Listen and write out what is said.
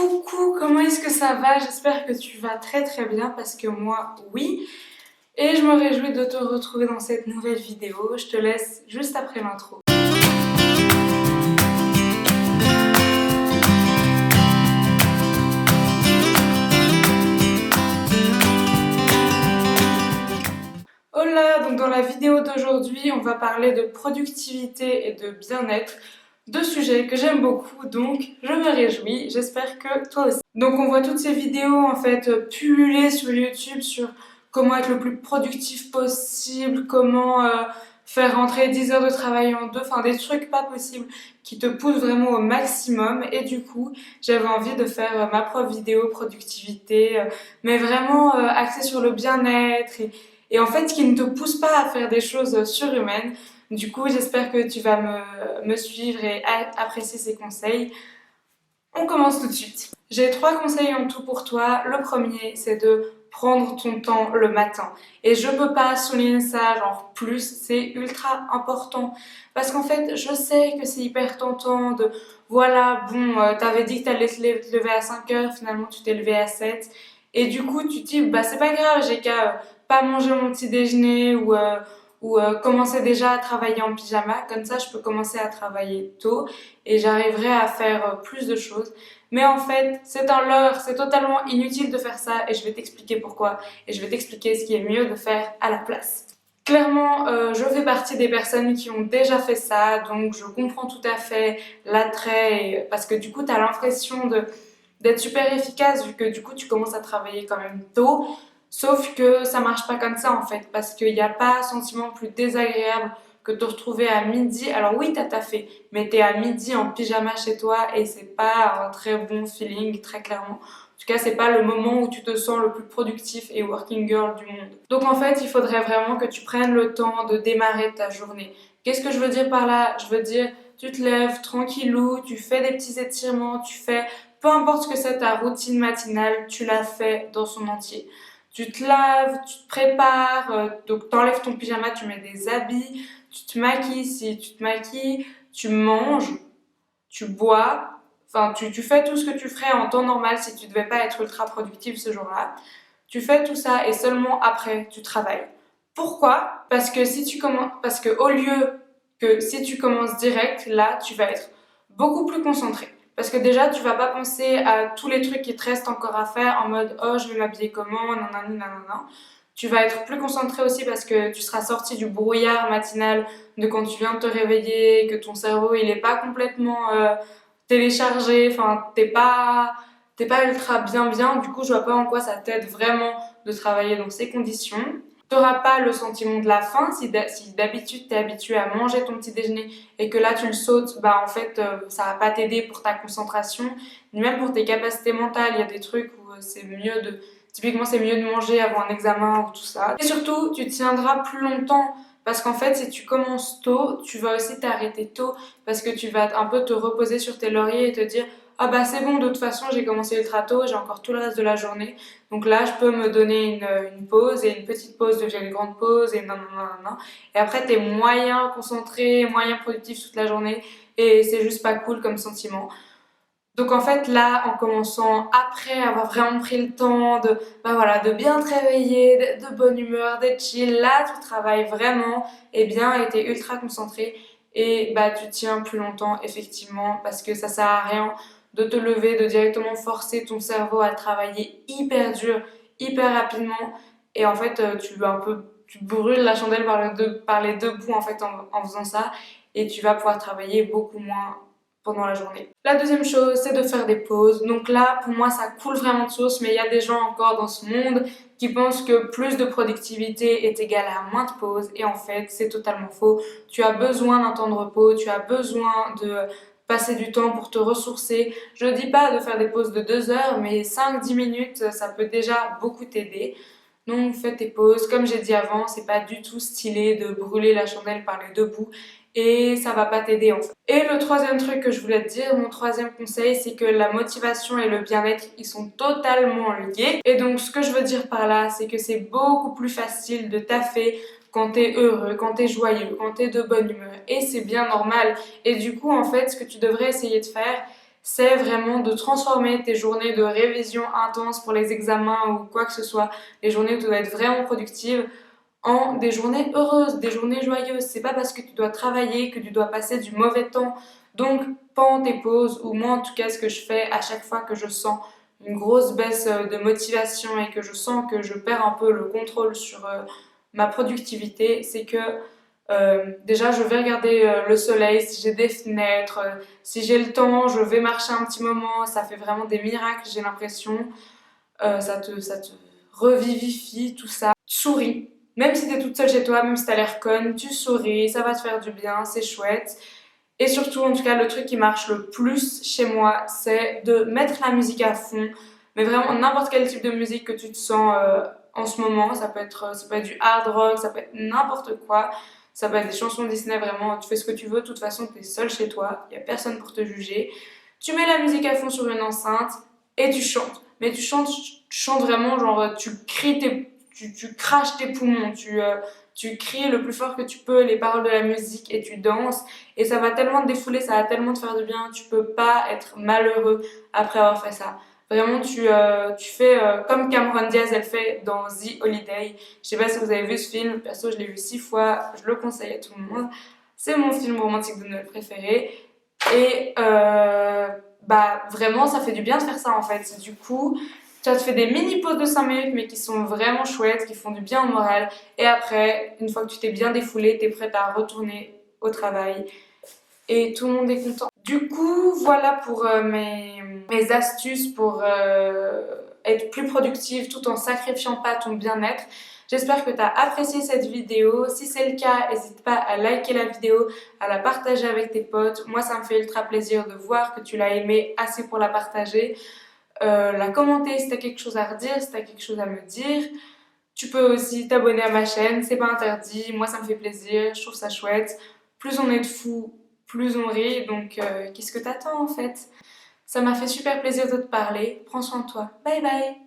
Coucou, comment est-ce que ça va? J'espère que tu vas très très bien parce que moi, oui. Et je me réjouis de te retrouver dans cette nouvelle vidéo. Je te laisse juste après l'intro. Hola, donc dans la vidéo d'aujourd'hui, on va parler de productivité et de bien-être. Deux sujets que j'aime beaucoup, donc je me réjouis, j'espère que toi aussi. Donc on voit toutes ces vidéos en fait pulluler sur YouTube sur comment être le plus productif possible, comment faire rentrer 10 heures de travail en deux, enfin des trucs pas possibles qui te poussent vraiment au maximum. Et du coup, j'avais envie de faire ma propre vidéo productivité, mais vraiment axée sur le bien-être et en fait qui ne te pousse pas à faire des choses surhumaines. Du coup, j'espère que tu vas me suivre et apprécier ces conseils. On commence tout de suite. J'ai 3 conseils en tout pour toi. Le premier, c'est de prendre ton temps le matin. Et je peux pas souligner ça, genre plus, c'est ultra important. Parce qu'en fait, je sais que c'est hyper tentant de, voilà, bon, t'avais dit que t'allais te lever à 5 heures, finalement tu t'es levé à 7. Et du coup, tu te dis, bah c'est pas grave, j'ai qu'à pas manger mon petit déjeuner ou commencer déjà à travailler en pyjama. Comme ça, je peux commencer à travailler tôt et j'arriverai à faire plus de choses. Mais en fait, c'est un leurre, c'est totalement inutile de faire ça et je vais t'expliquer pourquoi et je vais t'expliquer ce qui est mieux de faire à la place. Clairement, je fais partie des personnes qui ont déjà fait ça, donc je comprends tout à fait l'attrait parce que du coup, tu as l'impression d'être super efficace vu que du coup, tu commences à travailler quand même tôt. Sauf que ça marche pas comme ça en fait, parce qu'il n'y a pas sentiment plus désagréable que de te retrouver à midi. Alors oui, t'as taffé, mais t'es à midi en pyjama chez toi et c'est pas un très bon feeling, très clairement. En tout cas, c'est pas le moment où tu te sens le plus productif et working girl du monde. Donc en fait, il faudrait vraiment que tu prennes le temps de démarrer ta journée. Qu'est-ce que je veux dire par là? Je veux dire, tu te lèves tranquillou, tu fais des petits étirements, tu fais peu importe ce que c'est ta routine matinale, tu la fais dans son entier. Tu te laves, tu te prépares, donc t'enlèves ton pyjama, tu mets des habits, tu te maquilles si tu te maquilles, tu manges, tu bois, enfin tu fais tout ce que tu ferais en temps normal si tu devais pas être ultra productif ce jour-là. Tu fais tout ça et seulement après tu travailles. Pourquoi? Parce que au lieu que si tu commences direct, là tu vas être beaucoup plus concentré. Parce que déjà, tu vas pas penser à tous les trucs qui te restent encore à faire en mode oh, je vais m'habiller comment, nanani, nanana. Tu vas être plus concentré aussi parce que tu seras sorti du brouillard matinal de quand tu viens de te réveiller, que ton cerveau il est pas complètement téléchargé, enfin t'es pas ultra bien, du coup je vois pas en quoi ça t'aide vraiment de travailler dans ces conditions. T'auras pas le sentiment de la faim si d'habitude t'es habitué à manger ton petit déjeuner et que là tu le sautes, bah en fait ça va pas t'aider pour ta concentration ni même pour tes capacités mentales. Il y a des trucs où typiquement c'est mieux de manger avant un examen ou tout ça. Et surtout tu tiendras plus longtemps parce qu'en fait si tu commences tôt, tu vas aussi t'arrêter tôt parce que tu vas un peu te reposer sur tes lauriers et te dire ah bah c'est bon, de toute façon j'ai commencé ultra tôt, j'ai encore tout le reste de la journée. Donc là je peux me donner une pause et une petite pause devient une grande pause et non. Et après t'es moyen concentré, moyen productif toute la journée et c'est juste pas cool comme sentiment. Donc en fait là, en commençant après avoir vraiment pris le temps de bien te réveiller, d'être de bonne humeur, d'être chill, là tu travailles vraiment et bien et t'es ultra concentré et bah tu tiens plus longtemps effectivement parce que ça sert à rien de te lever, de directement forcer ton cerveau à travailler hyper dur, hyper rapidement et en fait tu brûles la chandelle par les deux bouts en fait en faisant ça et tu vas pouvoir travailler beaucoup moins pendant la journée. La deuxième chose, c'est de faire des pauses. Donc là, pour moi, ça coule vraiment de source, mais il y a des gens encore dans ce monde qui pensent que plus de productivité est égal à moins de pauses. Et en fait, c'est totalement faux. Tu as besoin d'un temps de repos, tu as besoin de passer du temps pour te ressourcer. Je dis pas de faire des pauses de 2 heures, mais 5-10 minutes, ça peut déjà beaucoup t'aider. Donc fais tes pauses. Comme j'ai dit avant, c'est pas du tout stylé de brûler la chandelle par les deux bouts et ça va pas t'aider en fait. Et le troisième truc que je voulais te dire, mon troisième conseil, c'est que la motivation et le bien-être, ils sont totalement liés. Et donc ce que je veux dire par là, c'est que c'est beaucoup plus facile de taffer quand t'es heureux, quand t'es joyeux, quand t'es de bonne humeur. Et c'est bien normal. Et du coup, en fait, ce que tu devrais essayer de faire, c'est vraiment de transformer tes journées de révision intense pour les examens ou quoi que ce soit, les journées où tu dois être vraiment productive, en des journées heureuses, des journées joyeuses. C'est pas parce que tu dois travailler que tu dois passer du mauvais temps. Donc, pendant tes pauses, ou moi en tout cas, ce que je fais à chaque fois que je sens une grosse baisse de motivation et que je sens que je perds un peu le contrôle sur ma productivité, c'est que déjà je vais regarder le soleil, si j'ai des fenêtres, si j'ai le temps, je vais marcher un petit moment, ça fait vraiment des miracles, j'ai l'impression. Ça te revivifie, tout ça. Tu souris. Même si t'es toute seule chez toi, même si t'as l'air conne, tu souris, ça va te faire du bien, c'est chouette. Et surtout, en tout cas, le truc qui marche le plus chez moi, c'est de mettre la musique à fond. Mais vraiment, n'importe quel type de musique que tu te sens en ce moment. Ça peut être du hard rock, ça peut être n'importe quoi. Ça peut être des chansons Disney, vraiment, tu fais ce que tu veux. De toute façon, tu es seule chez toi, il n'y a personne pour te juger. Tu mets la musique à fond sur une enceinte et tu chantes. Mais tu chantes vraiment, genre, tu craches tes poumons, tu cries le plus fort que tu peux les paroles de la musique et tu danses. Et ça va tellement te défouler, ça va tellement te faire du bien, tu peux pas être malheureux après avoir fait ça. Vraiment, tu fais comme Cameron Diaz, elle fait dans The Holiday. Je sais pas si vous avez vu ce film, perso je l'ai vu 6 fois, je le conseille à tout le monde. C'est mon film romantique de Noël préféré. Et bah vraiment, ça fait du bien de faire ça en fait. Du coup, tu te fais des mini pauses de 5 minutes, mais qui sont vraiment chouettes, qui font du bien au moral. Et après, une fois que tu t'es bien défoulé, t'es prête à retourner au travail et tout le monde est content. Du coup, voilà pour mes astuces pour être plus productive tout en sacrifiant pas ton bien-être. J'espère que tu as apprécié cette vidéo. Si c'est le cas, n'hésite pas à liker la vidéo, à la partager avec tes potes. Moi, ça me fait ultra plaisir de voir que tu l'as aimée assez pour la partager. La commenter si tu as quelque chose à redire, si tu as quelque chose à me dire. Tu peux aussi t'abonner à ma chaîne, c'est pas interdit, moi ça me fait plaisir, je trouve ça chouette. Plus on est de fous, plus on rit, donc qu'est-ce que t'attends en fait? Ça m'a fait super plaisir de te parler, prends soin de toi, bye bye!